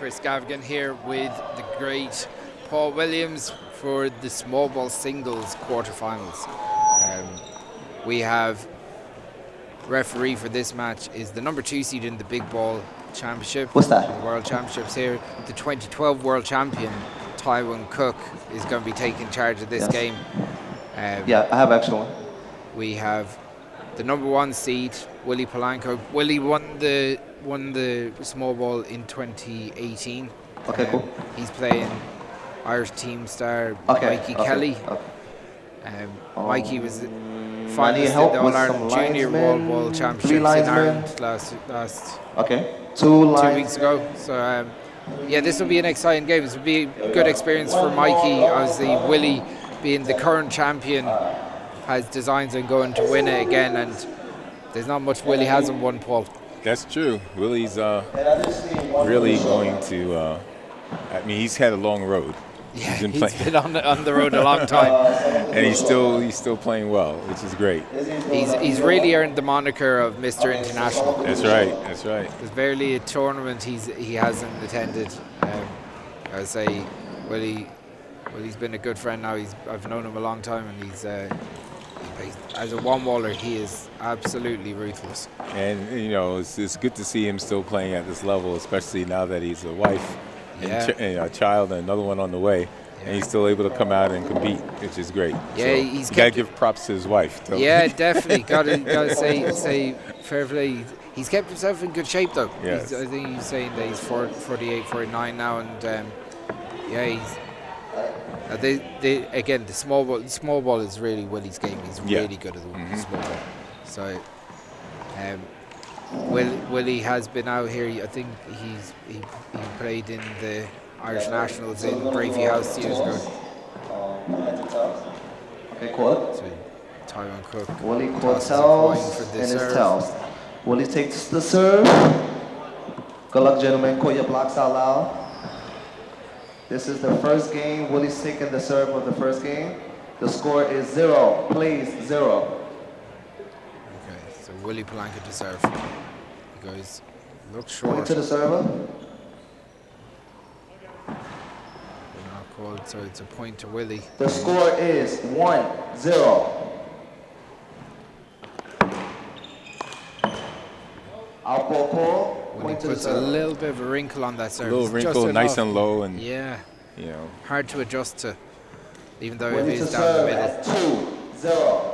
Chris Gavigan here with the great Paul Williams for the small ball singles quarterfinals. We have referee for this match is the number 2 seed in the big ball championship. What's that? The World Championships here. The 2012 World Champion Tywin Cook is going to be taking charge of this game. Yeah, I have extra one. We have the number 1 seed Willie Polanco. Willie won the small ball in 2018. Okay, cool. He's playing Irish team star Mikey Kelly. Mikey was finalist in the All-Ireland Junior World Championships in Ireland last 2 weeks ago. So yeah, this will be an exciting game. This will be a good experience for Mikey. Obviously, Willie, being the current champion, has designs on going to win it again, and there's not much Willie hasn't won, Paul. That's true. Willie's really going to. I mean, he's had a long road. Yeah, he's been on the road a long time, and he's still playing well, which is great. He's really earned the moniker of Mr. International. That's right. That's right. There's barely a tournament he hasn't attended. I would say Willie's been a good friend now. I've known him a long time, and he's as a one-waller, he is absolutely ruthless. And you know, it's good to see him still playing at this level, especially now that he's a wife. And a child and another one on the way, and he's still able to come out and compete, which is great. Yeah, so he's got to give props to his wife. Yeah, definitely. Got to say fair play. He's kept himself in good shape, though. Yes. I think he's saying that he's 48, 49 now, and yeah, he's. Again, the small ball is really Willie's game. He's really good at the small ball. So. Willie has been out here. I think he played in the Irish Nationals in Bravey House years ago. Okay, cool. So Tywin Cook. Willie Cortels and his tells. Willie takes the serve. Good luck, gentlemen. Call your blocks out loud. This is the first game. Willie's taking the serve of the first game. The score is 0. Plays 0. So Willie Polanco to serve. He goes, looks short. Point to the server. They're not called, so it's a point to Willie. The score is 1-0. Outball call. Willie puts a little bit of a wrinkle on that serve. A little wrinkle, nice and low, and you know, hard to adjust to, even though it is down the middle. 2-0.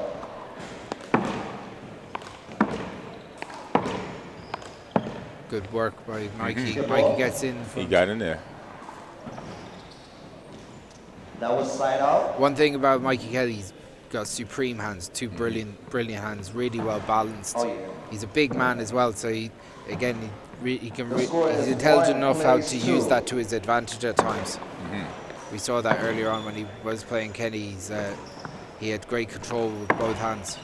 Good work by Mikey. Mikey gets in. He got in there. That was side out. One thing about Mikey Kelly, he's got supreme hands, 2 brilliant hands, really well balanced. He's a big man as well, so he's intelligent enough how to use that to his advantage at times. We saw that earlier on when he was playing Kenny. He had great control with both hands.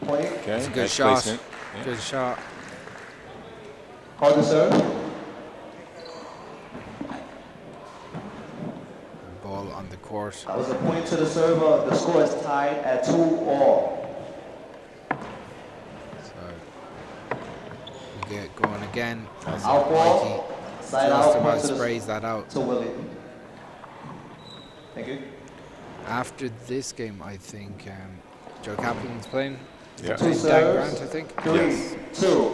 Okay, it's a good shot. Good shot. Hold the serve. Ball on the court. That was a point to the server. The score is tied at 2-all. So we get going again. Out ball. Side out. Point to sprays that out. To Willie. Thank you. After this game, I think Joe Kaplan's playing. Yeah. Dan Grant, I think. 3-2.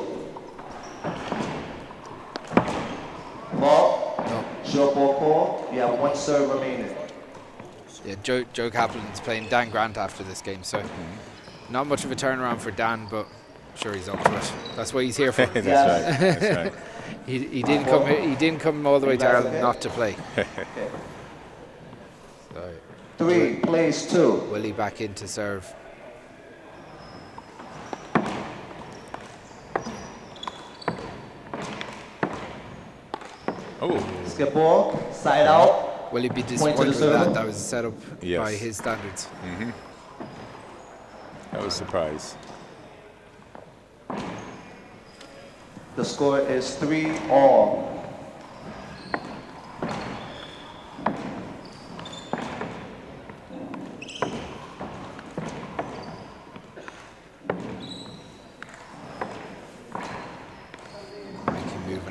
Ball. No. Short ball call. You have 1 serve remaining. Yeah, Joe Kaplan's playing Dan Grant after this game, so not much of a turnaround for Dan, but I'm sure he's up to it. That's what he's here for. That's right. That's right. He didn't come here, he didn't come all the way to Ireland not to play. So 3 plays 2. Willie back in to serve. Skip ball, side out. Will he be disappointed with that? That was set up by his standards. That was a surprise. The score is 3-all.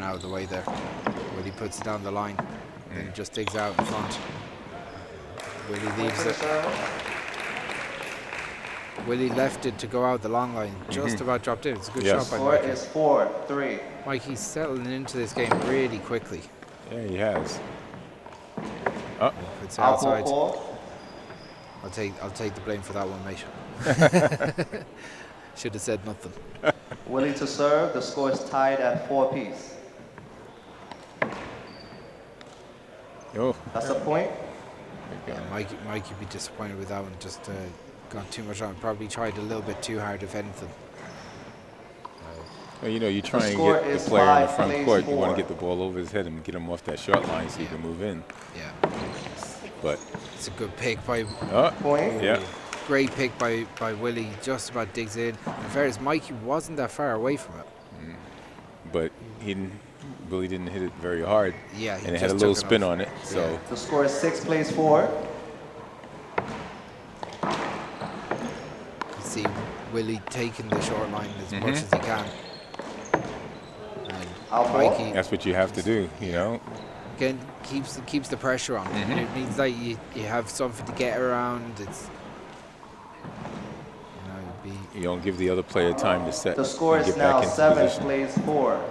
out of the way there. Willie puts it down the line, then he just digs out in front. Willie leaves it. Willie left it to go out the long line, just about dropped in. It's a good shot by Mikey. Score is 4-3. Mikey's settling into this game really quickly. Yeah, he has. Puts it outside. I'll take the blame for that one, mate. Should have said nothing. Willie to serve. The score is tied at 4-piece. Oh. That's a point. Yeah, Mikey be disappointed with that one. Just got too much on. Probably tried a little bit too hard, if anything. Well, you know, you try and get the player in the front court. You want to get the ball over his head and get him off that short line so he can move in. Yeah. But it's a good pick by. Point. Yeah. Great pick by Willie. Just about digs in. In fairness, Mikey wasn't that far away from it. But Willie didn't hit it very hard. Yeah. And it had a little spin on it. So. Yeah. The score is 6 plays 4. You see Willie taking the short line as much as he can. And Mikey, that's what you have to do, you know. Again, keeps the pressure on. It means that you have something to get around. It's you don't give the other player time to set. The score is now 7 plays 4.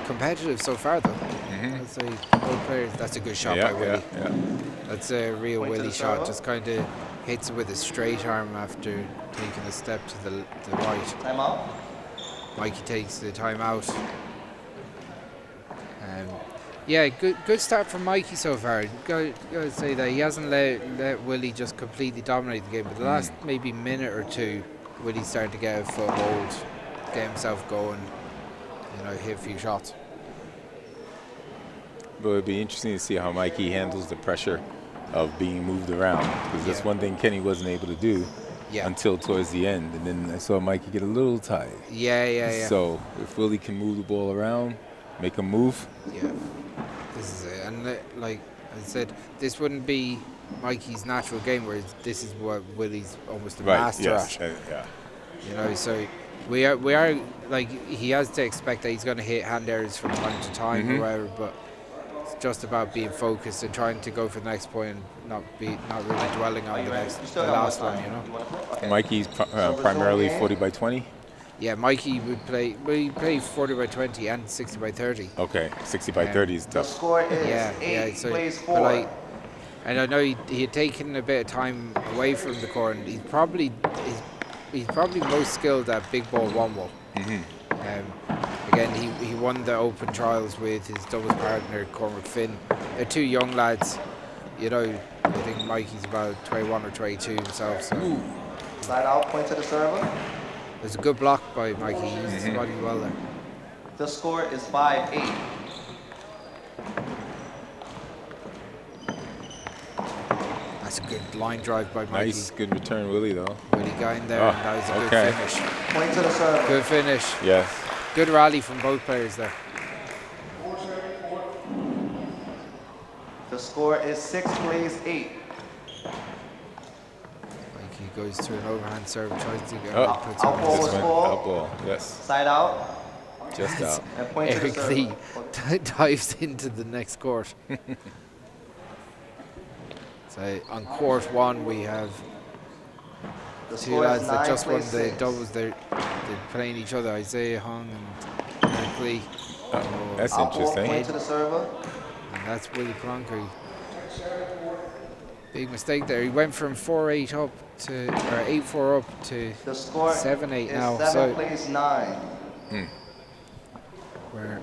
Competitive so far, though. I'd say both players. That's a good shot by Willie. Yeah. That's a real Willie shot. Just kind of hits it with a straight arm after taking a step to the right. Timeout. Mikey takes the timeout. Yeah, good start from Mikey so far. Got to say that he hasn't let Willie just completely dominate the game. But the last maybe minute or two, Willie's starting to get a foothold, get himself going, hit a few shots. But it'd be interesting to see how Mikey handles the pressure of being moved around, because that's one thing Kenny wasn't able to do until towards the end. And then I saw Mikey get a little tired. Yeah. So if Willie can move the ball around, make him move. Yeah, this is it. And like I said, this wouldn't be Mikey's natural game, where this is what Willie's almost a master at. Yeah. So we are like, he has to expect that he's going to hit hand errors from time to time or whatever, but it's just about being focused and trying to go for the next point and not really dwelling on the last one, Mikey's primarily 40 by 20. Yeah, Mikey would play 40 by 20 and 60 by 30. Okay, 60 by 30 is tough. The score is 8 plays 4. And I know he had taken a bit of time away from the court, and he's probably most skilled at big ball one ball. Again, he won the Open Trials with his doubles partner Cormac Finn. They're two young lads. I think Mikey's about 21 or 22 himself. So Slide out, point to the server. There's a good block by Mikey. He uses his body well there. The score is 5-8. That's a good line drive by Mikey. Nice, good return, Willie, though. Willie got in there, and that was a good finish. Point to the server. Good finish. Yes. Good rally from both players there. The score is 6 plays 8. Mikey goes to an overhand serve, tries to get out ball, yes. Side out. Just out. And point to the Eric Lee dives into the next court. So on court 1 we have two lads that just won the doubles. They're playing each other, Isaiah Hung and Eric Lee. That's interesting. Point to the server. And that's Willie Polanco. Big mistake there. He went from 4-8 up to, or 8-4 up to 7-8 now. 7 plays 9. Where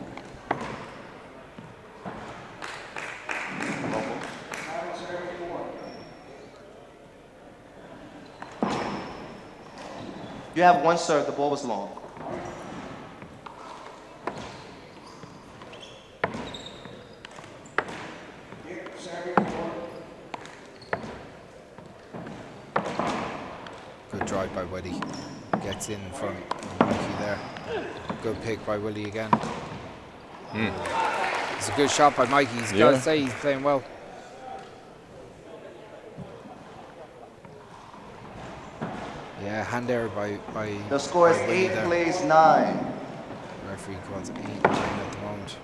you have one serve. The ball was long. good drive by Willie. Gets in from Mikey there. Good pick by Willie again. It's a good shot by Mikey. He's got to say he's playing well. Yeah, hand error by The score is by Willie 8 there. plays 9. Referee calls 8-9 at the moment.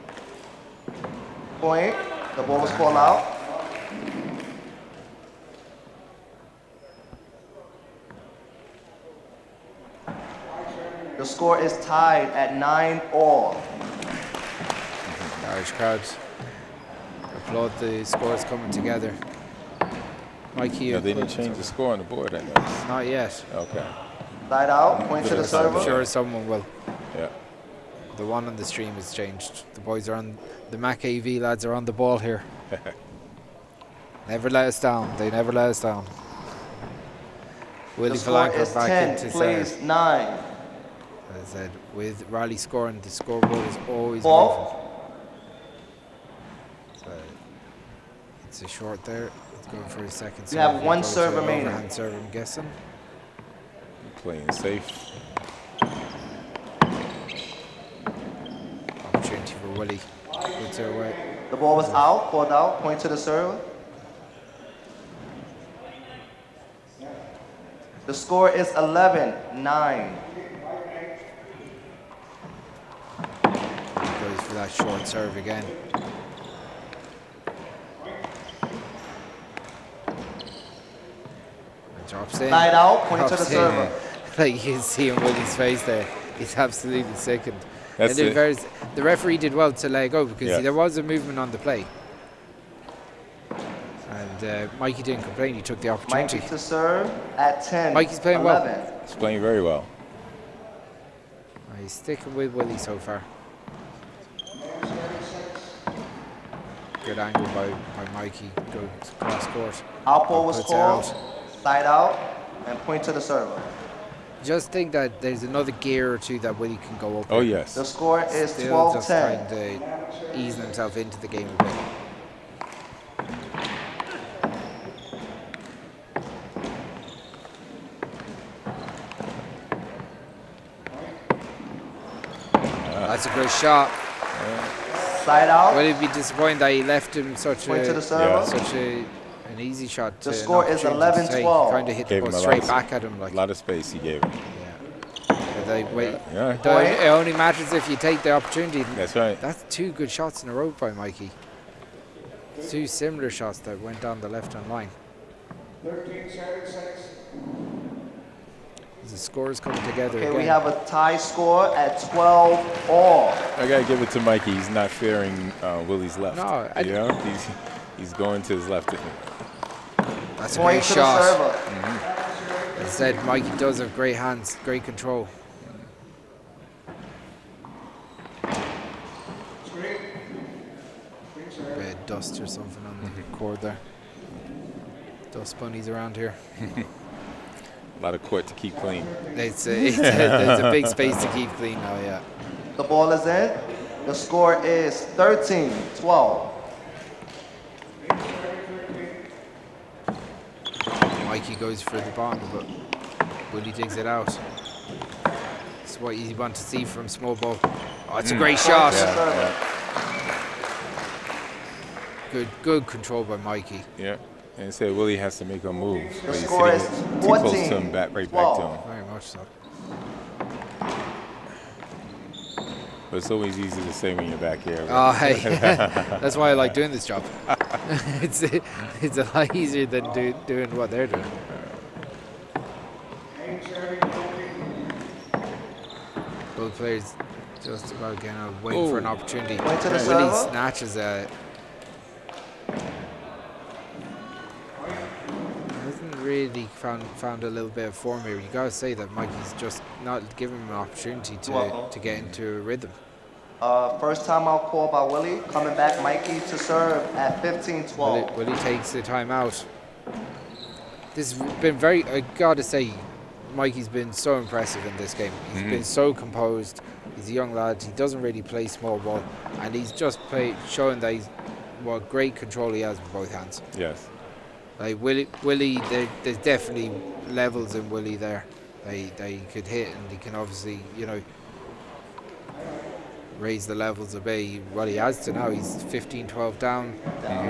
Point. The ball was called out. The score is tied at 9-all. Irish crowds applaud the scores coming together. Mikey, No, they didn't change the score on the board, I noticed. not yet. Okay. Side out. Point to the server. I'm sure someone will. Yeah. The one on the stream has changed. The boys are on, the Mac AV lads are on the ball here. Never let us down. They never let us down. Willie The score Polanco is back 10 into plays serve. 9. As I said, with Raleigh scoring, the scoreboard is always Ball. moving. So it's a short there. It's going for his second serve. You have He'll one go to serve an remaining. overhand serve, I'm guessing. Playing safe. Opportunity for Willie. Puts it away. The ball was out, called out. Point to the server. The score is 11-9. Goes for that short serve again. And drops in. Side out. Point to the Drops in. server. Like you can see on Willie's face there. He's absolutely sickened. That's And it. the referee did well to let it go because Yeah. there was a movement on the play. And Mikey didn't complain. He took the opportunity. Mikey to serve at 10. Mikey's playing well. 11. He's playing very well. He's sticking with Willie so far. Good angle by Mikey. Goes cross court. Outball was Puts it called. out. Side out. And point to the server. Just think that there's another gear or two that Willie can go up. Oh, in. yes. The score is Still just 12-10. trying to ease himself into the game a bit. That's a good shot. Side out. Will he be disappointed that he left him such Point to the a server. such an easy shot? The score is 11-12. Kind of hit the Gave ball him a straight lot back at him, like. A lot of space he gave him. But they wait. Yeah. It only matters if you take the opportunity. That's right. That's two good shots in a row by Mikey. Two similar shots that went down the left-hand line. 13-6. The scores coming together Okay, again. we have a tie score at 12-all. I gotta give it to Mikey. He's not fearing Willie's left. No, you know, he's going to his left. That's a Point great to the shot. server. As I said, Mikey does have great hands, great control. Bit of dust or something on the cord there. Dust bunnies around here. A lot of court to keep clean. There's a big space to keep clean now, yeah. The ball is in. The score is 13-12. Mikey goes for the bond, but Willie digs it out. It's what you want to see from Smallball. Oh, it's a great shot. Good control by Mikey. Yeah. And say Willie has to make a move. The But he's score is sitting too close to him, 14-12. right back to him. Very much so. But it's always easy to say when you're back here. Oh, hey. That's why I like doing this job. it's a lot easier than doing what they're doing. Both players just about getting out, waiting for an opportunity. Point to the Willie server. snatches hasn't really found a little bit of form here. You gotta say that Mikey's just not giving him an opportunity to get into a rhythm. First time out call by Willie. Coming back, Mikey to serve at 15-12. Willie takes the timeout. This has been I gotta say, Mikey's been so impressive in this game. He's been so composed. He's a young lad. He doesn't really play small ball, and he's just showing that what great control he has with both hands. Yes. Like Willie, there's definitely levels in Willie there. They could hit, and he can obviously, raise the levels a bit. Well, he has to now. He's 15-12 down.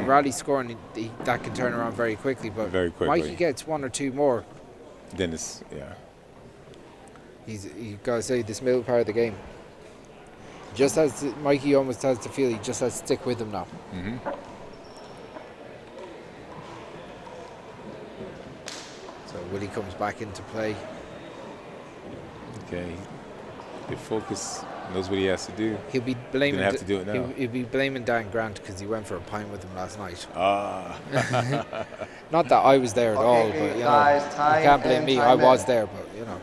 Raleigh scoring, that can turn around very quickly. But Very quickly. Mikey gets one or two more. Then it's, yeah. You gotta say, this middle part of the game. Just as Mikey almost has to feel, he just has to stick with him now. So Willie comes back into play. Okay. Good focus. Knows what he has to do. He'll be blaming. Have to do it now. He'll be blaming Dan Grant because he went for a pint with him last night. Not that I was there at all, but you know, you can't blame me. I was there, but you know.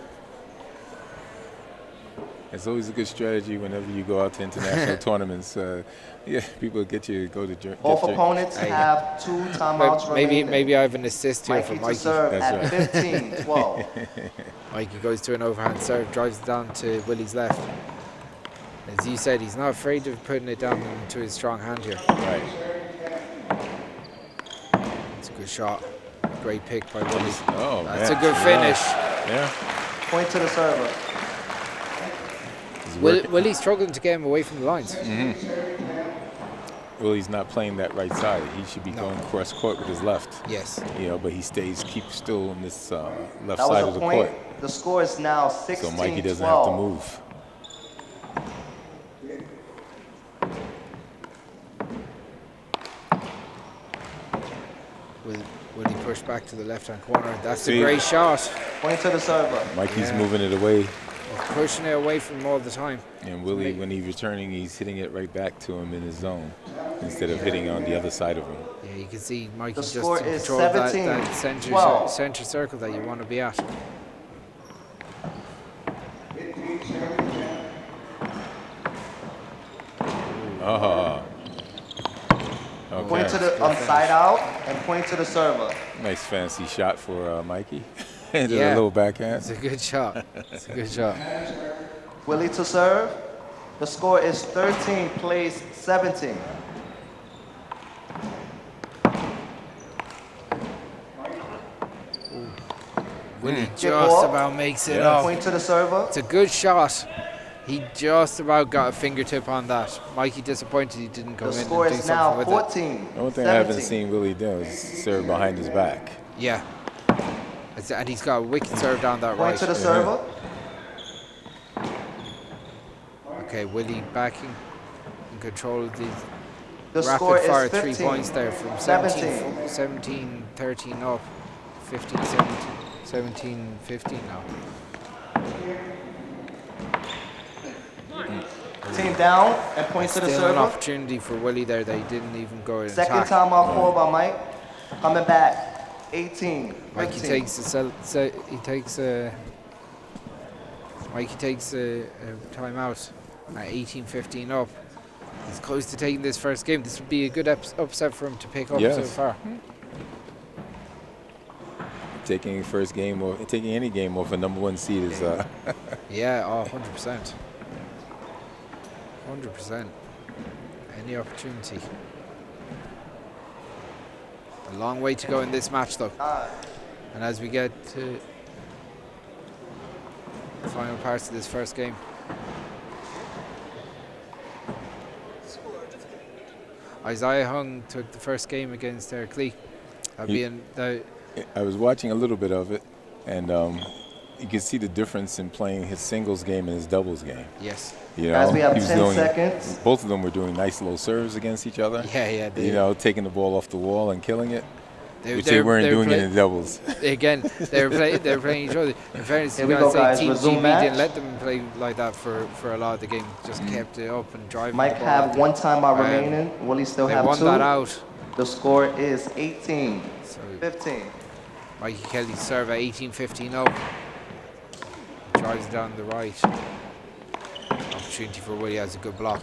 It's always a good strategy whenever you go out to international tournaments. Yeah, people get you to go to. Both opponents have 2 timeouts remaining. Maybe I have an assist here for Mikey Mikey. to serve That's at 15-12. Mikey goes to an overhand serve, drives it down to Willie's left. As you said, he's not afraid of putting it down into his strong hand here. Right. It's a good shot. Great pick by Willie. Oh, That's man. a good finish. Yeah. Point to the server. Willie's struggling to get him away from the lines. Willie's not playing that right side. He should be going cross court with his left. Yes. You know, but he keeps still on this left That side was of the a point. court. The score is now 16-12. So Mikey doesn't have to move. Will he push back to the left-hand corner? That's a great shot. Point to the server. Mikey's moving it away. He's pushing it away from him all the time. And Willie, when he's returning, he's hitting it right back to him in his zone instead of hitting on the other side of him. Yeah, you can see Mikey The just score in is control of that 17-12. center circle that you want to be at. Okay. Point to the side out and point to the server. Nice fancy shot for Mikey. And a Yeah. little backhand. It's a good shot. It's a good shot. Willie to serve. The score is 13 plays 17. Willie Get just ball. about makes it Yeah. off. Point to the server. It's a good shot. He just about got a fingertip on that. Mikey disappointed he didn't come The in score and do is now something with it. 14. The only thing I haven't seen Willie do is serve behind his back. Yeah. And he's got a wicked serve down that Point right. to the server. Okay, Willie backing in control of these The score rapid fire is 3 15. points there from 17, 13 up, 15, 17, 15 now. Team down and point to the Still an server. opportunity for Willie there. They didn't even go in Second attack. timeout call by Mike. Coming back. 18. Mikey 15. takes a timeout at 18-15 up. He's close to taking this first game. This would be a good upset for him to pick up so far. Taking first game or taking any game off a #1 seed is Yeah, 100%. 100%. Any opportunity. A long way to go in this match, though. And as we get to the final parts of this first game. Isaiah Hung took the first game against Eric Lee. I was watching a little bit of it, and you can see the difference in playing his singles game and his doubles game. Yes. You know, Guys, we have he was 10 doing, seconds. Both of them were doing nice low serves against each other. Yeah. You know, taking the ball off the wall and killing it, which they weren't doing in the doubles. Again, they're playing each other. In fairness, Here you we go, gotta guys. say Team Resume GB match. didn't let them play like that for a lot of the game. Just kept it up and driving. Mike the ball have out. one timeout remaining. Willie still They have won 2. that out. The score is 18. So 15. Mikey Kelly's serve at 18-15 up. Drives it down the right. Opportunity for Willie, has a good block.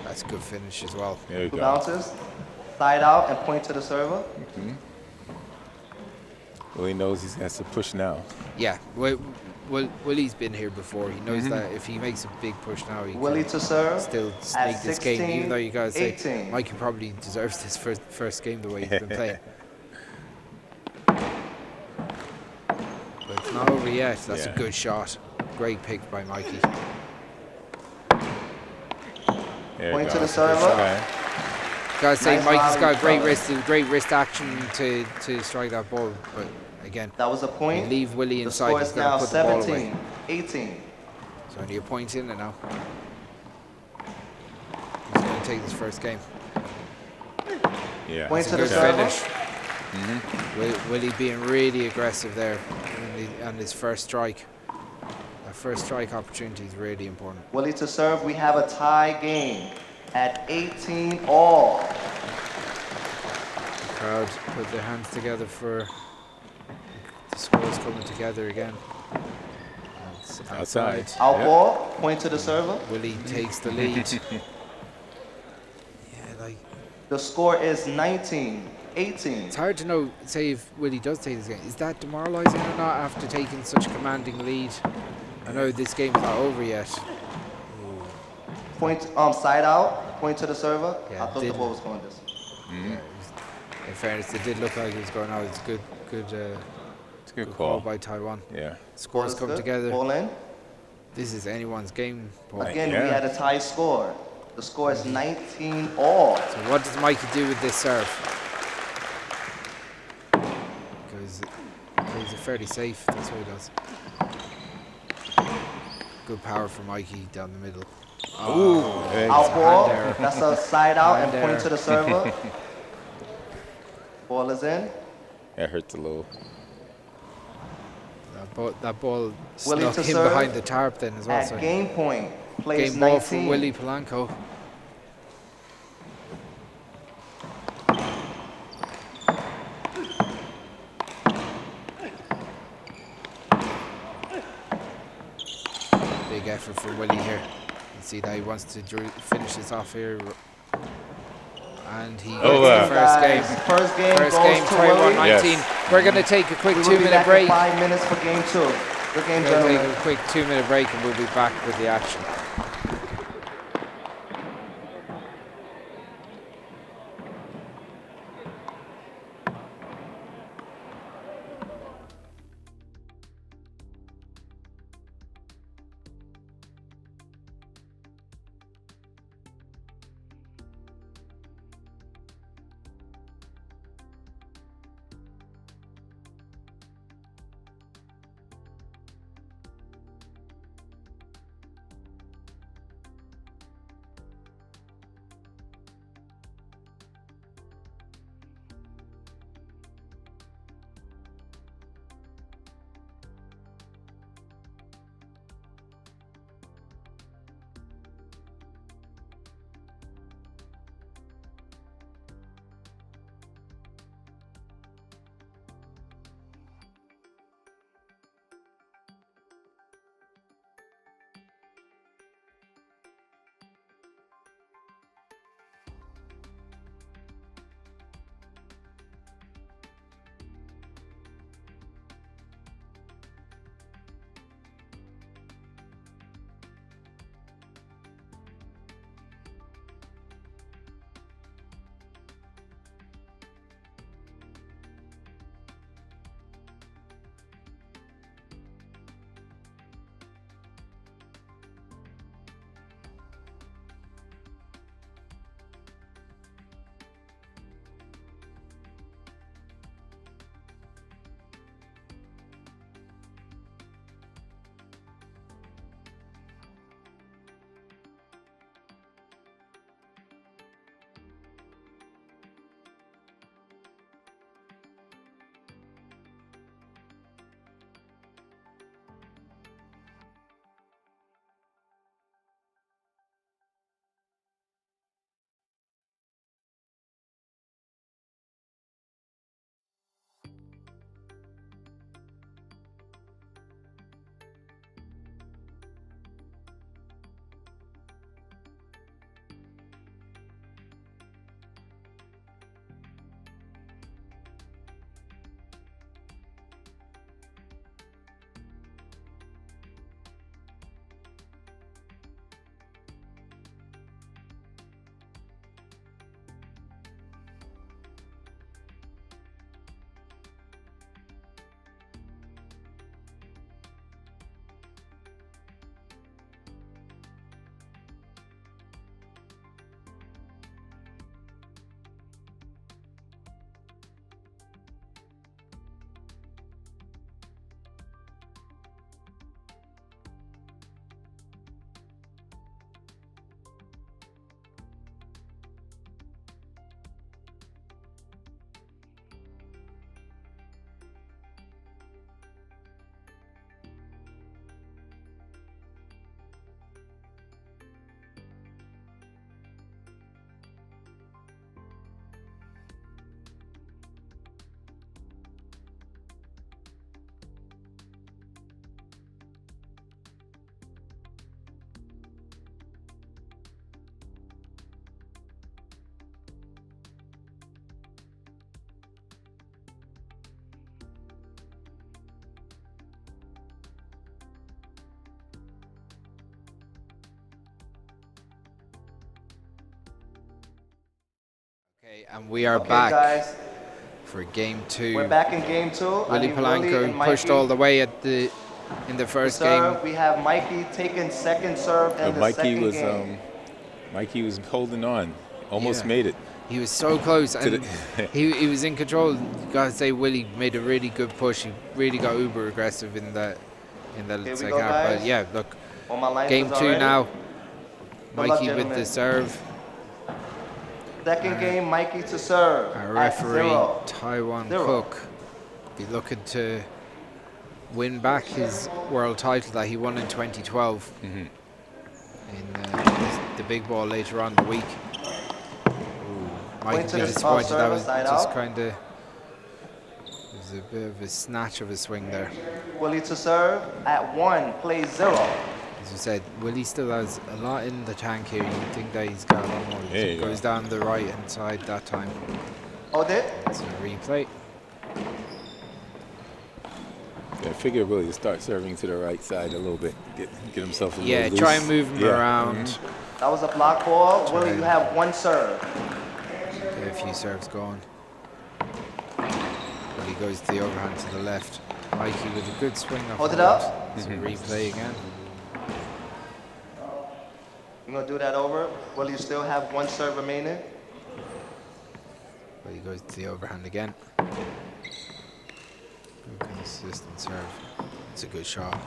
That's a good finish as well. There you Two go. bounces. Side out and point to the server. Well, he knows he has to push now. Yeah, Willie's been here before. He knows that if he makes a big push now, he Willie can to serve. still at sneak this game. 16, Even though you guys say 18. Mikey probably deserves this first game the way he's been playing. But it's not over yet. That's a good shot. Great pick by Mikey. There you Point go. to the server. Okay. Gotta say, Nice Mikey's got volley great cover. wrist, great wrist action to strike that ball. But again. That was a You point. leave Willie The inside, score he's is going now to put the ball away. 17-18. It's only a point in it now. He's going to take this first game. Yeah. Point It's to a the good server. finish. Willie being really aggressive there on his first strike. That first strike opportunity is really important. Willie to serve. We have a tie game at 18 all. The crowd put their hands together for the scores coming together again. It's outside. Out Yep. ball. Point to the server. Willie takes the lead. The score is 19-18. It's hard to know, say if Willie does take this game, is that demoralising or not after taking such a commanding lead? I know this game's not over yet. Point, side out. Point to the server. Yeah, I thought the ball was going this. Yeah, in fairness, it did look like it was going out. It's good, It's a good call call. by Taiwan. Yeah. Scores come together. Ball in. This is anyone's game, Paul. Again, Yeah. we had a tie score. The score is 19 all. So what does Mikey do with this serve? Because he's fairly safe. That's what he does. Good power from Mikey down the middle. Hey. Out ball. hand error. That's a side out and Hand point error. to the server. Ball is in. That hurts a little. That ball Willie snuck to in serve behind the tarp then as well. At So game point. Plays game ball 19. from Willie Polanco. Big effort from Willie here. You see that he wants to finish this off here. And he gets the first game. First game First goes game, to 21-19. Willie. We're going to take a quick We will be 2-minute back break. in 5 minutes for game 2. Good game, We're going to gentlemen. take a quick 2-minute break and we'll be back with the action. And we are Okay, back guys. for game 2. We're back in game 2. Willie Polanco and pushed Mikey all the way in the first game. We have Mikey taking second serve in the second game. Mikey was holding on, almost made it. He was so close, and he was in control. You gotta say, Willie made a really good push. He really got uber aggressive in the second half. But yeah, look, game 2 now. Mikey with the serve. Second game, Mikey to serve. Our referee, Taiwan Cook, be looking to win back his world title that he won in 2012 in the big ball later on in the week. Mikey be disappointed. That was just kind of, was a bit of a snatch of a swing there. Willie to serve at 1, play 0. As you said, Willie still has a lot in the tank here. You think that he's got a lot more. He goes down the right hand side that time. Oh, did? It's a replay. Yeah, I figure Willie to start serving to the right side a little bit, get himself a little loose. Try and move him around. That was a block ball. Willie, you have 1 serve. Get a few serves going. Willie goes to the overhand to the left. Mikey with a good swing off. Hold it up. It's a replay again. You're going to do that over. Will you still have 1 serve remaining? But he goes to the overhand again. Good consistent serve. It's a good shot.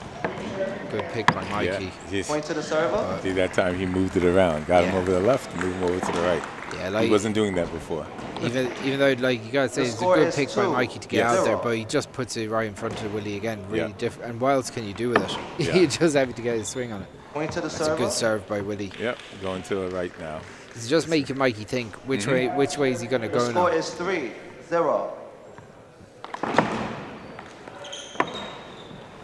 Good pick by Mikey. Yeah, point to the server. See, that time he moved it around. Got him over the left, moved him over to the right. Yeah, like, he wasn't doing that before. Even though, like, you gotta say it's a good pick by Mikey to get out there, but he just puts it right in front of Willie again. Really different. And what else can you do with it? You just have to get a swing on it. Point to the server. That's a good serve by Willie. Yep, going to the right now. It's just making Mikey think which way is he going to go now. The score is 3-0.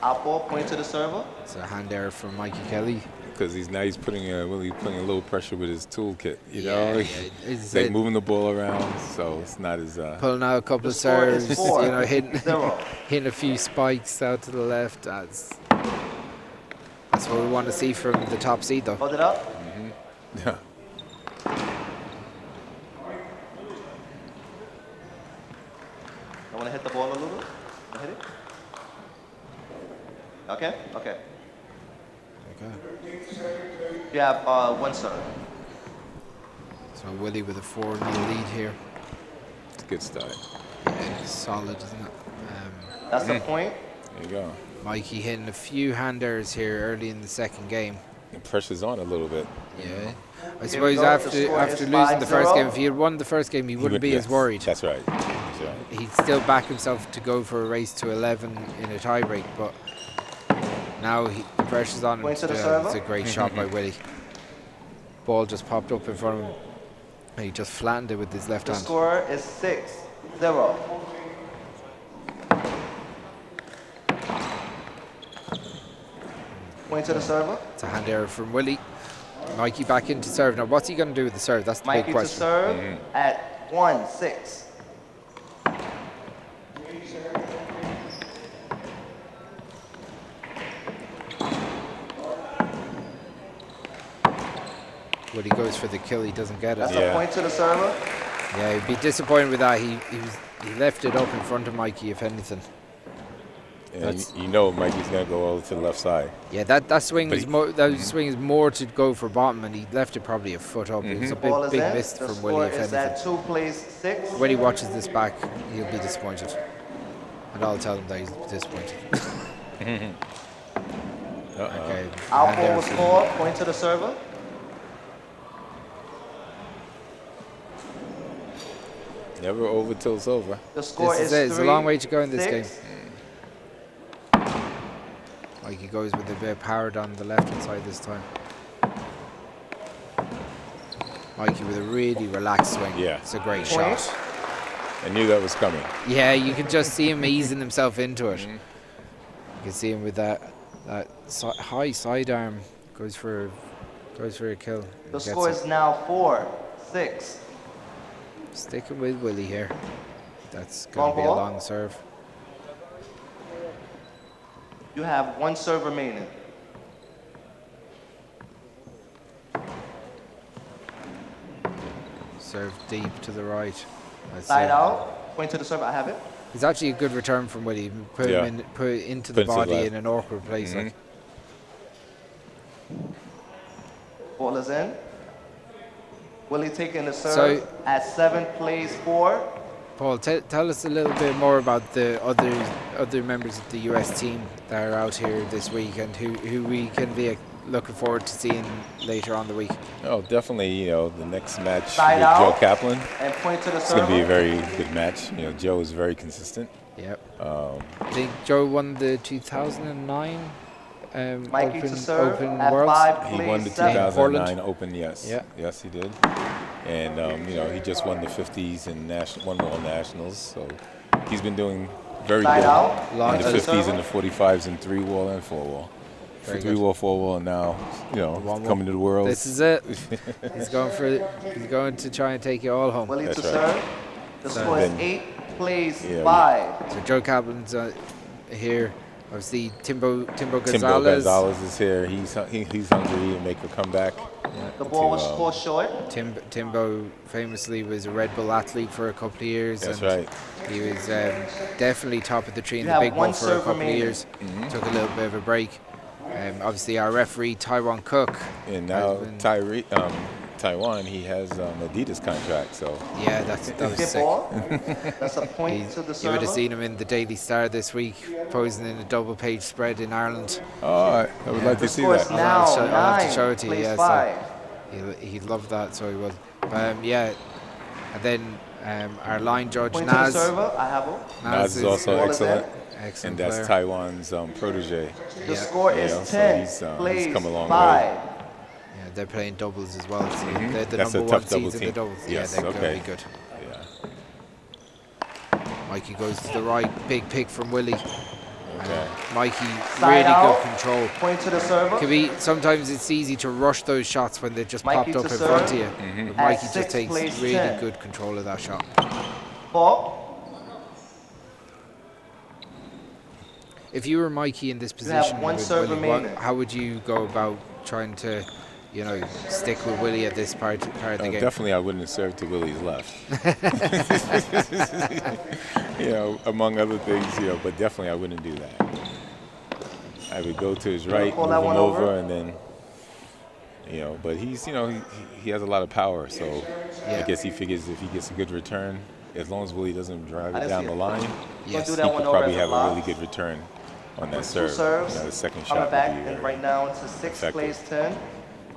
Apple, point to the server. It's a hand error from Mikey Kelly. Because he's putting Willie putting a little pressure with his toolkit. You know, he's like moving the ball around, so it's not as pulling out a couple of serves. Hitting a few spikes out to the left. That's what we want to see from the top seed, though. Hold it up. Yeah. I want to hit the ball a little. Hit it. Okay. You have 1 serve. So Willie with a 4-0 lead here. It's a good start. Yeah, it's solid, isn't it? That's the point. There you go. Mikey hitting a few hand errors here early in the second game. The pressure's on a little bit. Yeah. I suppose after losing the first game, if he had won the first game, he wouldn't be as worried. That's right. He'd still back himself to go for a race to 11 in a tiebreak, but now the pressure's on him. It's a great shot by Willie. Ball just popped up in front of him, and he just flattened it with his left hand. The score is 6-0. Point to the server. It's a hand error from Willie. Mikey back into serve. Now, what's he going to do with the serve? That's the big question. Mikey to serve at 1-6. Willie goes for the kill. He doesn't get it. That's a point to the server. Yeah, he'd be disappointed with that. He left it up in front of Mikey, if anything. And you know Mikey's gonna go over to the left side. Yeah, that swing is more. That swing is more to go for bottom, and he left it probably a foot up. It was a big miss from Willie. If anything, at 2 plays 6. When he watches this back, he'll be disappointed, and I'll tell him that he's disappointed. Okay. Alpha was scored. Point to the server. Never over till it's over. The score is It's a long way to go in this game. Mikey goes with a bit of power down the left hand side this time. Mikey with a really relaxed swing. Yeah. It's a great shot. I knew that was coming. Yeah, you could just see him easing himself into it. You can see him with that high sidearm. Goes for a kill. The score is now 4-6. Sticking with Willie here. That's going to be a long serve. You have 1 serve remaining. serve deep to the right. Side out. Point to the serve. I have it. It's actually a good return from Willie. Put it into the body in an awkward place. Like. Ball is in. Willie taking the serve at 7 plays 4. Paul, tell us a little bit more about the other members of the US team that are out here this week and who we can be looking forward to seeing later on the week. Oh, definitely, the next match with Joe Kaplan. And point to the it's going to be a very good match. Joe is very consistent. Yep. I think Joe won the 2009 Mikey Open Worlds. He won the 2009 Open, yes. Yeah. Yes, he did. And, he just won the 50s and one more nationals. So he's been doing very good in the 50s and the 45s and 3-wall and 4-wall. 3-wall, 4-wall, and now, coming to the world. This is it. He's going to try and take it all home. Willie to serve. The score is 8 plays 5. So Joe Kaplan's here. Obviously, Timbo Gonzalez. Timbo Gonzalez is here. He's hungry to make a comeback. Yeah. The ball was scored short. Timbo famously was a Red Bull athlete for a couple of years. That's right. He was definitely top of the tree in the big one for a couple of years. Took a little bit of a break. Obviously, our referee, Taiwan Cook. And now Taiwan, he has Adidas contract, so. Yeah, that was sick. That's a point to the server. You would have seen him in the Daily Star this week, posing in a double-page spread in Ireland. Oh, I would like to see that. I'll have to show it to you. Yeah, so he loved that, so he was. And then our line judge, point Naz. To the server. I have him. Naz is also excellent. Excellent and that's player. Taiwan's protege. The score is 10 so he's come a long 5. way. Yeah, they're playing doubles as well. So they're the That's number a one tough double seeds in team. the doubles. Yes, yeah, they're going okay. to be good. Yeah. Mikey goes to the right. Big pick from Willie. Okay. Mikey, Side really out. good control. Point to the server. Sometimes it's easy to rush those shots when they just Mikey popped up to in serve. front of you. But At Mikey 6 just takes plays really 10. good control of that shot. Ball. If you were Mikey in this You have position, one with serve Willie, remaining. how would you go about trying to, stick with Willie at this part of the game? Definitely, I wouldn't have served to Willie's left. Among other things, but definitely I wouldn't do that. I would go to his right, move him over, and then, but he's, he has a lot of power, so I guess he figures if he gets a good return, as long as Willie doesn't drive it down the line, he could probably have a really good return on that serve. The second shot back would be and right now it's a 6 plays 10.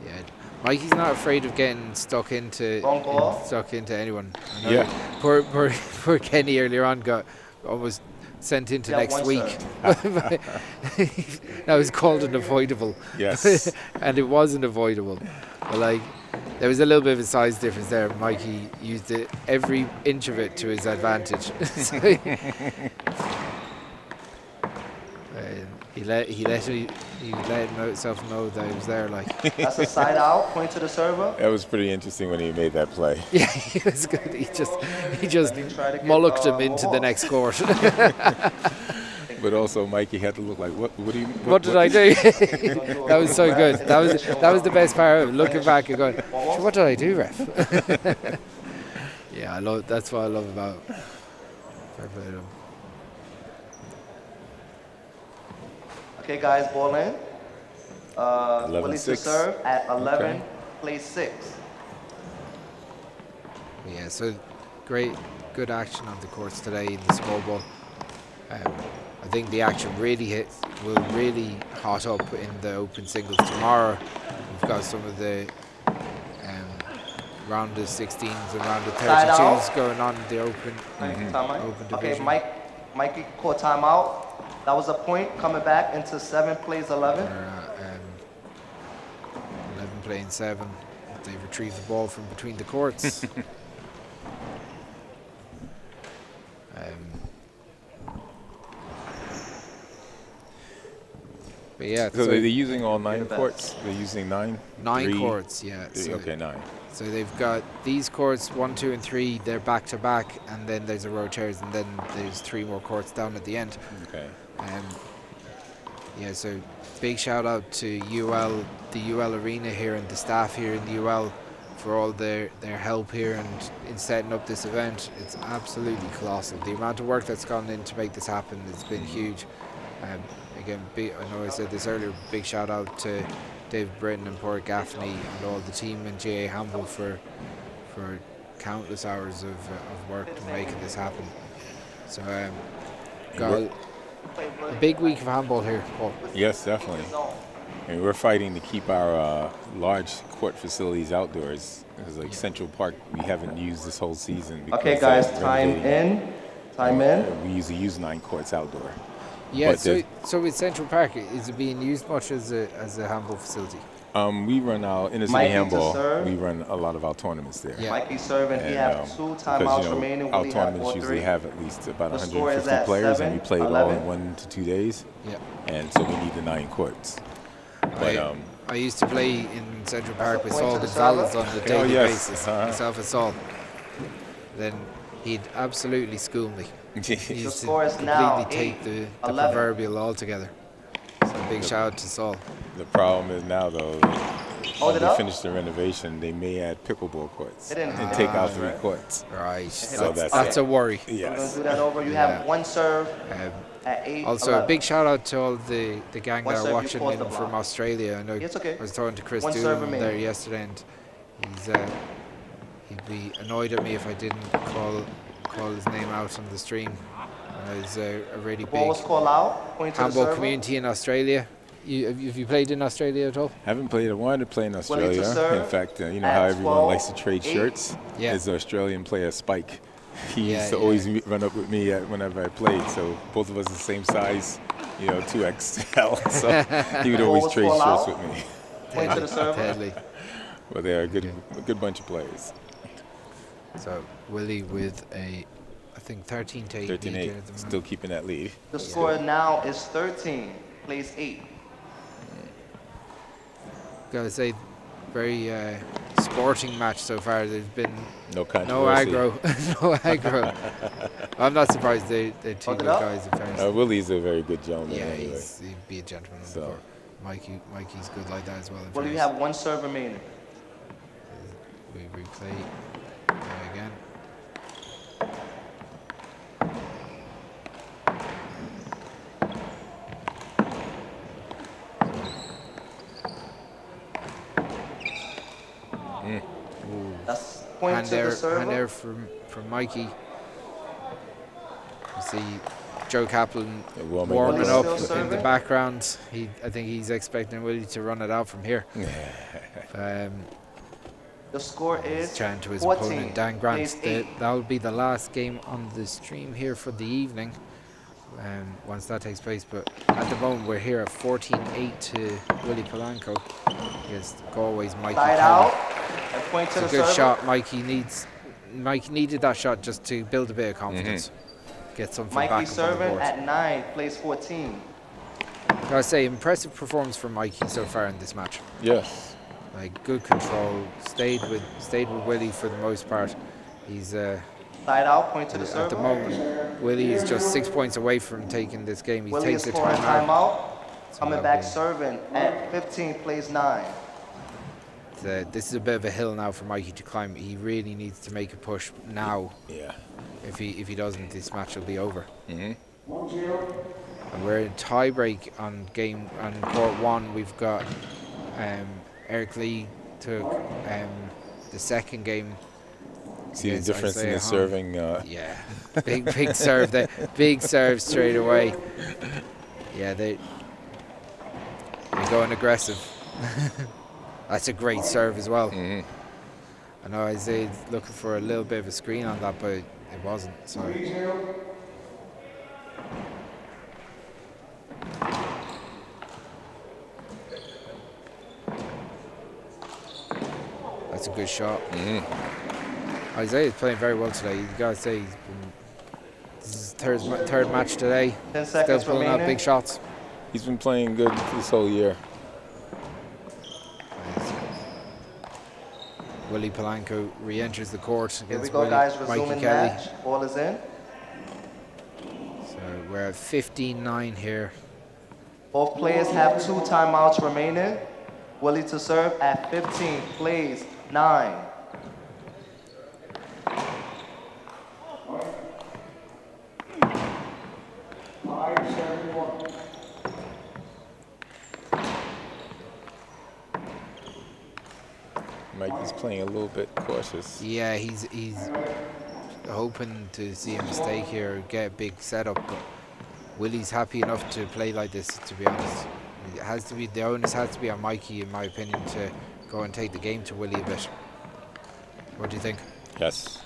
Yeah, Mikey's not afraid of getting stuck into anyone. Poor Kenny earlier on got almost sent into next week. That was called unavoidable. Yes. And it wasn't avoidable. But there was a little bit of a size difference there. Mikey used every inch of it to his advantage. He let himself know that he was there. That's a side out. Point to the server. That was pretty interesting when he made that play. Yeah, he was good. He just mullocked him into the next court. But also, Mikey had to look like, what do you? What did I do? That was so good. That was the best part of it. Looking back and going, what did I do, ref? Yeah, that's what I love about fair play to him. Okay, guys, ball in. 11-6. Willie to serve at 11, plays 6. Yeah, so good action on the courts today in the small ball. I think the action will really hot up in the open singles tomorrow. We've got some of the round of 16s and round of 32s going on in the open division. Okay, Mikey caught timeout. That was a point coming back into 7 plays 11. 11 playing 7. They retrieve the ball from between the courts. But yeah, so they're using all 9 courts? They're using 9? 9 courts, yeah. Okay, 9. So they've got these courts, 1, 2, and 3. They're back to back, and then there's a row of chairs, and then there's 3 more courts down at the end. Okay. Yeah, so big shout out to UL, the UL Arena here, and the staff here in the UL for all their help here and in setting up this event. It's absolutely colossal. The amount of work that's gone in to make this happen has been huge. Again, I know I said this earlier, big shout out to David Britton and Port Gaffney and all the team in GA Handball for countless hours of work to making this happen. So got a big week of handball here, Paul. Yes, definitely. And we're fighting to keep our large court facilities outdoors. Because like Central Park, we haven't used this whole season. Okay, guys, time in. We usually use 9 courts outdoor. Yeah, so with Central Park, is it being used much as a handball facility? We run our inner city handball. We run a lot of our tournaments there. Yeah. Mikey serving. He has 2 timeouts remaining. Our tournaments usually have at least about 150 players, and we play it all in 1 to 2 days. Yeah. And so we need the 9 courts. But I used to play in Central Park with Saul Gonzalez on the daily basis. Myself and Saul. Then he'd absolutely school me. He used to completely take the proverbial altogether. So big shout out to Saul. The problem is now, though, when they finish the renovation, they may add pickleball courts and take out 3 courts. Right. So that's a worry. Yes. Do that over. You have 1 serve at 8. Also, 11. A big shout out to all the gang that are watching in from Australia. I know I was talking to Chris Doolan there yesterday, and he'd be annoyed at me if I didn't call his name out on the stream. There's a really big handball community in Australia. Have you played in Australia at all? Haven't played. I wanted to play in Australia. In fact, you know how everyone likes to trade shirts? Yeah. There's an Australian player, Spike. He used to always run up with me whenever I played. So both of us the same size, 2XL. So he would always trade shirts with me. Deadly. Well, they are a good bunch of players. So Willie with a, I think 13-8. 13-8. Still keeping that lead. The score now is 13. Plays 8. Gotta say, very sporting match so far. There's been no aggro. No aggro. I'm not surprised they're 2 good guys. Willie's a very good gentleman. Yeah, anyway. he'd be a gentleman. So. Mikey's good like that as well. Well, you have 1 serve remaining. We replay again. That's point to the server. Hand there from Mikey. You see Joe Kaplan warming up in the background. I think he's expecting Willie to run it out from here. The score is chatting to his 14, opponent, Dan Grant. That'll be the last game on the stream here for the evening. Once that takes place, but at the moment we're here at 14-8 to Willie Polanco against Galway's Mikey Kelly. It's a good shot. Mikey needed that shot just to build a bit of confidence. Get something Mikey back serving on the board. at 9, plays 14. Gotta say, impressive performance from Mikey so far in this match. Yes. Like good control. Stayed with Willie for the most part. He's side out, point to the server. At the moment, Willie is just 6 points away from taking this game. He Willie takes the timeout. Coming back serving at 15, plays 9. This is a bit of a hill now for Mikey to climb. He really needs to make a push now. Yeah. If he doesn't, this match will be over. Mm-hmm. And we're in tie break on court 1. We've got Eric Lee took the second game. See the difference in the serving? Yeah, big serve there. Big serve straight away. Yeah, they're going aggressive. That's a great serve as well. Mm-hmm. I know Isaiah's looking for a little bit of a screen on that, but it wasn't. So. That's a good shot. Mm-hmm. Isaiah's playing very well today. You gotta say this is his third match today. 10 seconds Still pulling out big shots. He's been playing good this whole year. Willie Polanco re-enters the court Here against we go, guys. Mikey Resuming Kelly. match. Ball is in. So we're at 15-9 here. Both players have 2 timeouts remaining. Willie to serve at 15, plays 9. Mikey's playing a little bit cautious. Yeah, he's hoping to see a mistake here, get a big setup, but Willie's happy enough to play like this, to be honest. It has to be, the onus has to be on Mikey, in my opinion, to go and take the game to Willie a bit. What do you think? Yes.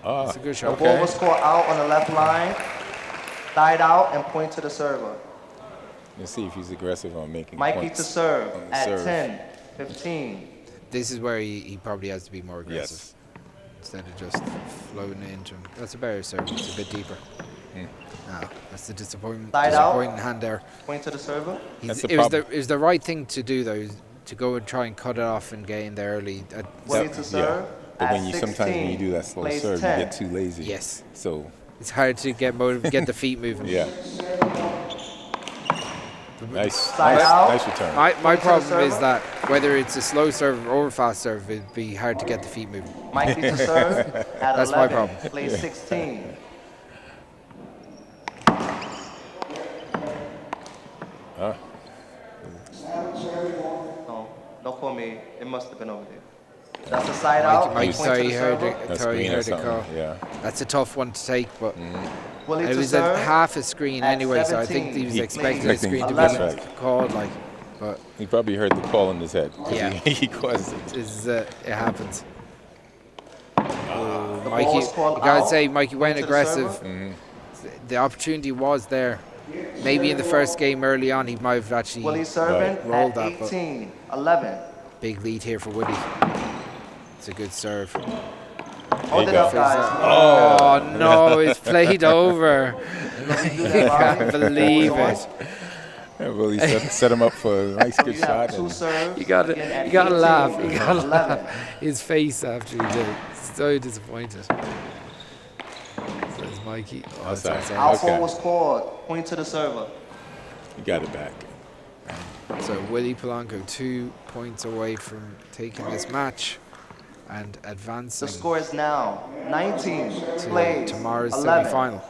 That's a good shot. The ball was caught out on the left line, side out, and point to the server. Let's see if he's aggressive on making Mikey points to serve on the at serve. 10, 15. This is where he probably has to be more aggressive. Yes. Instead of just floating it into him. That's a better serve. It's a bit deeper. No, that's the disappointing hand there. Point to the server. It was the right thing to do, though, to go and try and cut it off and get in there early. Willie to serve. But at when you 16, sometimes when you do that slow serve, 10. you get too lazy. Yes. So It's hard to get the feet moving. yeah. Nice. Side out. Nice return. My Point to the problem is server. that whether it's a slow serve or a fast serve, it'd be hard to get the feet moving. Mikey to serve at That's 11. my problem. Place 16. No call me. It must have been over there. That's a side out. Mike, Point sorry, to you the heard server. it. That's Sorry, you green or heard the something. call. Yeah. That's a tough one to take, but Willie it to was a serve. half a screen at anyway, so I think 17. he was He- expecting the expecting screen to that's be right. called, like, but He probably heard the call in his head. 'Cause Yeah. He caused it. it happens. The Mikey, ball was you called gotta out. say, Mikey went Point to the aggressive. server. The opportunity was there. Maybe in the first game early on, he might have actually Willie serving Right. Rolled at that, but- 18. 11. big lead here for Woody. It's a good serve. Hold you it go. up, guys. Oh no, it's played over. Do I that, can't Bobby. believe Ball it. is on. Yeah, well, he set him up for a nice good You shot. have two And serves. You gotta again at laugh. 18. You gotta 11. laugh. His face after he did it. So disappointed. Says Mikey. Oh, That's sorry, all right. sorry. Alpha Okay. was called. Point to the server. you got it back. So Willie Polanco 2 points away from taking this match and advancing The score is now 19 to plays. tomorrow's 11. semi-final.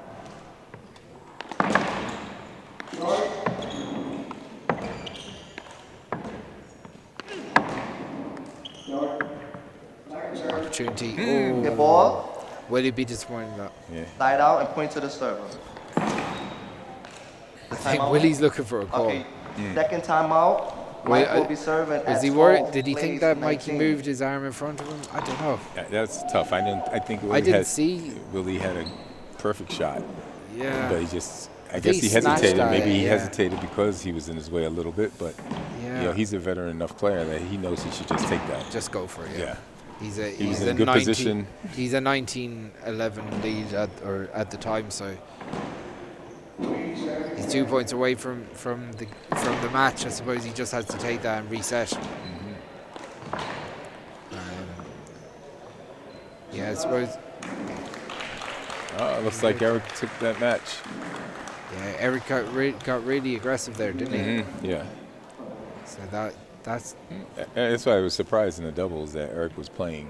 Opportunity. Hit Oh, ball, Willie be disappointed in that. Yeah. side out, and point to the server. I think Timeout. Willie's looking for a call. Okay, second timeout. Wait, Mike will be serving Is at he worried? 12, Did he think plays that Mikey 19. moved his arm in front of him? I don't know. That's tough. I think Willie didn't see. Willie had a perfect shot, Yeah. but he just. I think guess he he snatched hesitated. at Maybe it, he yeah. hesitated because he was in his way a little bit, but Yeah. you know, he's a veteran enough player that he knows he should just take that. Just go for it. Yeah. Yeah. He was in a good position. He's a 19-11 lead at the time, so he's 2 points away from the match. I suppose he just has to take that and reset. Yeah, I suppose. Oh, looks like Eric took that match. Yeah, Eric got really aggressive there, didn't he? Yeah. So that's That's why I was surprised in the doubles that Eric was playing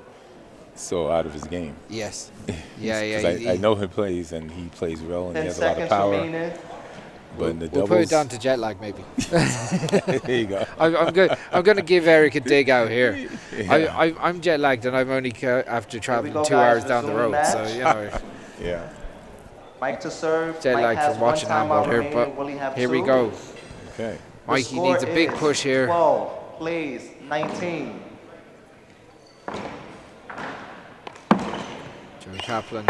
so out of his game. yes. Yeah. 'Cause I know he plays and he plays well and he 10 has a lot of seconds power. remaining. But in the We'll doubles, put it down to jet lag, maybe. there you go. I'm going to give Eric a dig out here. Yeah. I'm jet lagged and I'm only after traveling go, 2 guys, hours down the resume road. So, match. you know, Yeah. Mike to serve. jet Mike lagged has from one watching timeout handball here. remaining. Will he But have here we two? go. Okay. The Mikey score needs a big is push here. 12 plays 19. Joey Kaplan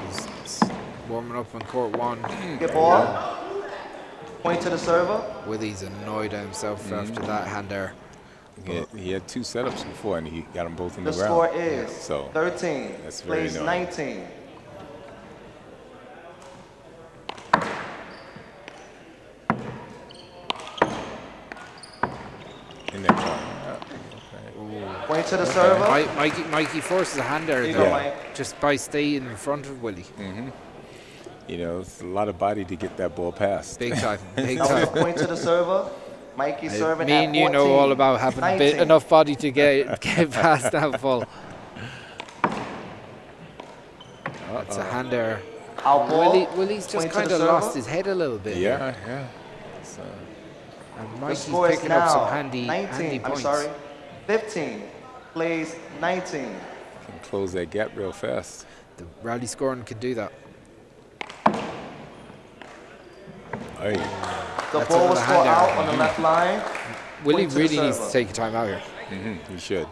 is warming up on court 1. Get ball. Point to the server. Willie's annoyed at himself after that hand there. He had 2 setups before and he got them both in The the score ground. is So 13 that's very plays annoying. 19. in that corner. Okay. Point to the server. Mikey forces a hand there, There you though, go, Yeah. Mike. just by staying in front of Willie. You know, it's a lot of body to get that ball past. Big time. Big That was a time. point to the server. Mikey serving Me at and you know 14, all about having a bit, 19. enough body to get past that ball. That's a hand error. Out ball. Willie's just Point to kind the of lost server. his head a little bit here. Yeah. So, And The Mikey's score is picking up some now handy 19. I'm points. sorry, 15 plays 19. can close that gap real fast. The rally scoring can do that. Hey, The That's ball was another scored hand out error. on the left line. Willie Point to the really needs to server. take a time out here. he should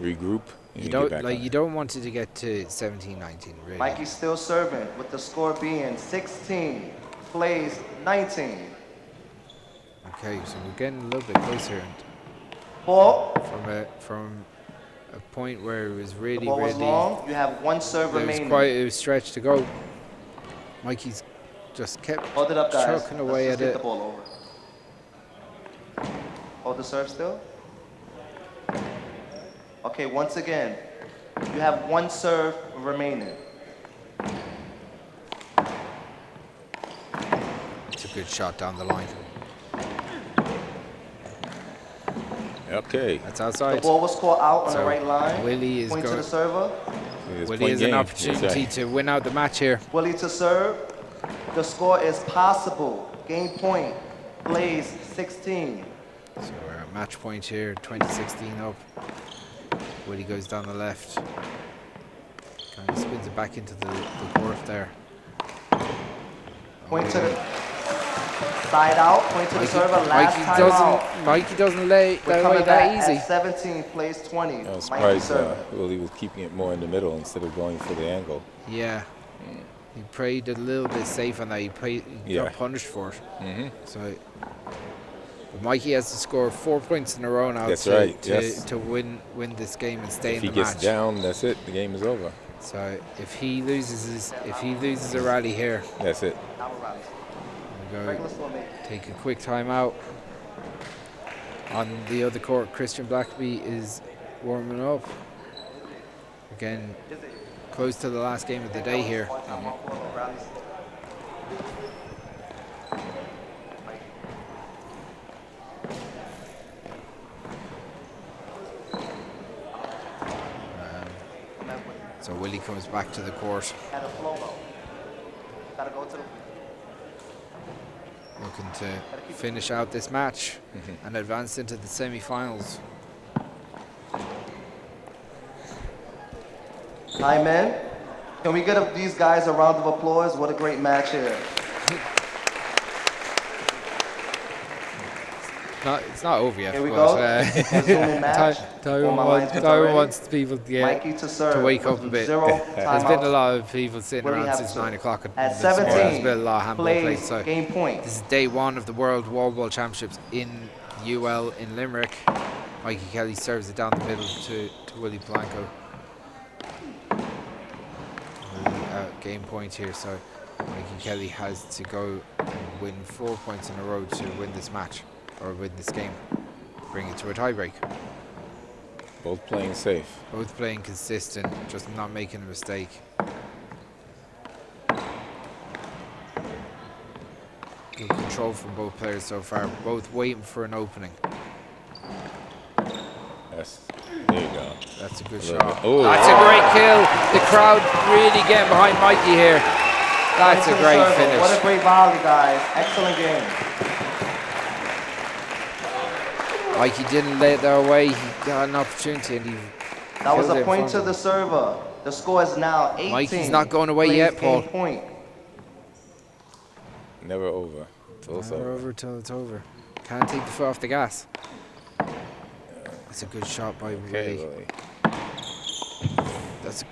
regroup. And You get don't back like on you it. don't want it to get to 17-19 really. Mikey's still serving with the score being 16 plays 19. Okay, so we're getting a little bit closer and Ball. from a point where it was The really ball was long. You have one serve there was remaining. quite a stretch to go. Mikey's just kept Hold it up, guys. chucking away Let's at just get it. the ball over. Hold the serve still. Okay, once again, you have one serve remaining. It's a good shot down the line. Okay. That's The outside. ball was caught out on So the right line. Willie is Point to going. the server. It's Willie point has an game. opportunity That's right. to win out the match here. Willie to serve. The score is possible. Game point. Plays 16. So we're at match point here, 2016 up. Willie goes down the left. Kind of spins it back into the court there. Point to the side out. Point to the server. Last time out. Mikey doesn't lay We're that coming away back that easy. at 17 plays 20. I was Mikey surprised serving. Willie was keeping it more in the middle instead of going for the angle. Yeah. He played a little bit safe on that. He Yeah. got punished for it. So but Mikey has to score 4 points in a row now That's to, right, to, yes. to win this game and stay If in he the gets match. down, that's it. The game is over. So if he loses a rally here, That's it. we'll go Regular score, mate. take a quick timeout. On the other court, Christian Blackaby is warming up. Again, close to the last game of the day here. So Willie comes back to the court, Had a flow though. Gotta go to the. looking to finish out this match and advance into the semi-finals. Hi, men. Can we get these guys a round of applause? What a great match here. It's not over yet. Here we but, go. Resuming match. All my lines put Tyrone already. wants people to Mikey to serve. to wake up a with bit. 0 There's been a timeouts. lot of people sitting Willie around have since to. 9 o'clock. At this morning. 17, There's been a lot of handball plays played. So game point. this is day one of the World Wallball Championships in UL in Limerick. Mikey Kelly serves it down the middle to Willie Polanco. Game point here, so Mikey Kelly has to go and win 4 points in a row to win this match, or win this game. Bring it to a tiebreak. Both playing safe. Both playing consistent, just not making a mistake. Good control from both players so far, both waiting for an opening. There you go. That's a good Look shot. at- oh. That's a great kill. The crowd really getting behind Mikey here. That's a Point to the great server. finish. What a great volley, guys. Excellent game. Mikey didn't let that away. He got an opportunity and he That was killed it a in point front to of the him. server. The score is now 18. Mikey's not going away Plays yet, Paul. game point. Never over. Till it's Never over. over till it's over. Can't take the foot off the gas. That's a good shot by Okay, Willie. Willie. That's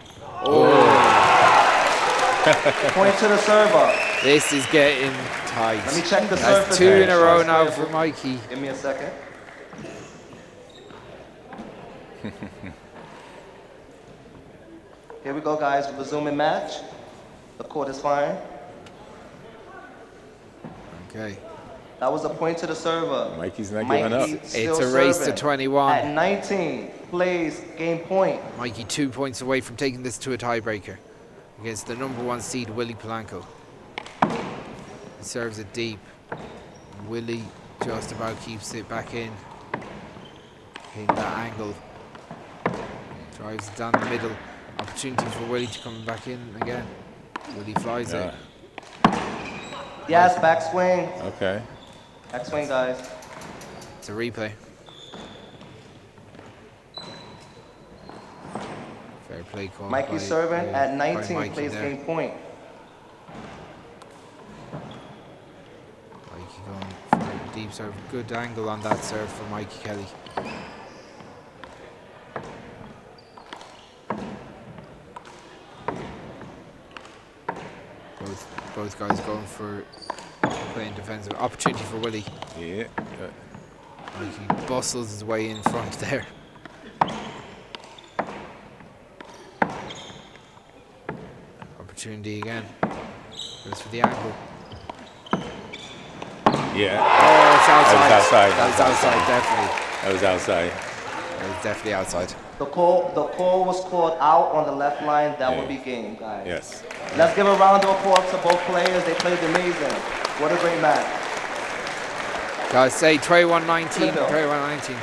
Point to the server. This is getting tight. Let me check the serve. That's two in a row now percentage. for Mikey. Give me a second. Here we go, guys. Resuming match. The court is fine. Okay. That was a point to the server. Mikey's not giving up. still It's a race to serving. 21. At 19, plays game point. Mikey 2 points away from taking this to a tiebreaker against the #1 seed Willie Polanco. He serves it deep. Willie just about keeps it back in that angle. Drives it down the middle. Opportunity for Willie to come back in again. Willie flies it. Yes, backswing. Okay. Backswing, guys. It's a replay. Fair play call. Mikey serving at 19 plays game point. Mikey going for a deep serve. Good angle on that serve for Mikey Kelly. Both guys going for playing defensive. Opportunity for Willie. Yeah. Mikey bustles his way in front there. Opportunity again. Goes for the angle. Yeah. Oh, it's outside. That was outside. That was outside, definitely. That was outside. That was definitely outside. The call was called out on the left line. That would be game, guys. Yes. Let's give a round of applause to both players. They played amazing. What a great match. Guys, say Trey 119. Trey 119.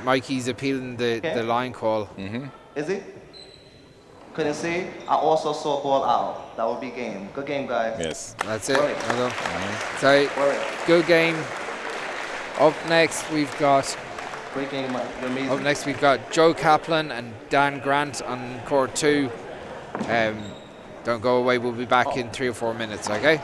Mikey's appealing the line call. Is he? Couldn't see. I also saw ball out. That would be game. Good game, guys. Yes. That's it. Worry. Well done. So, good game. Up next, we've got. Great game, Mike. You're amazing. Up next, we've got Joe Kaplan and Dan Grant on court 2. Don't go away. We'll be back in 3 or 4 minutes. Okay.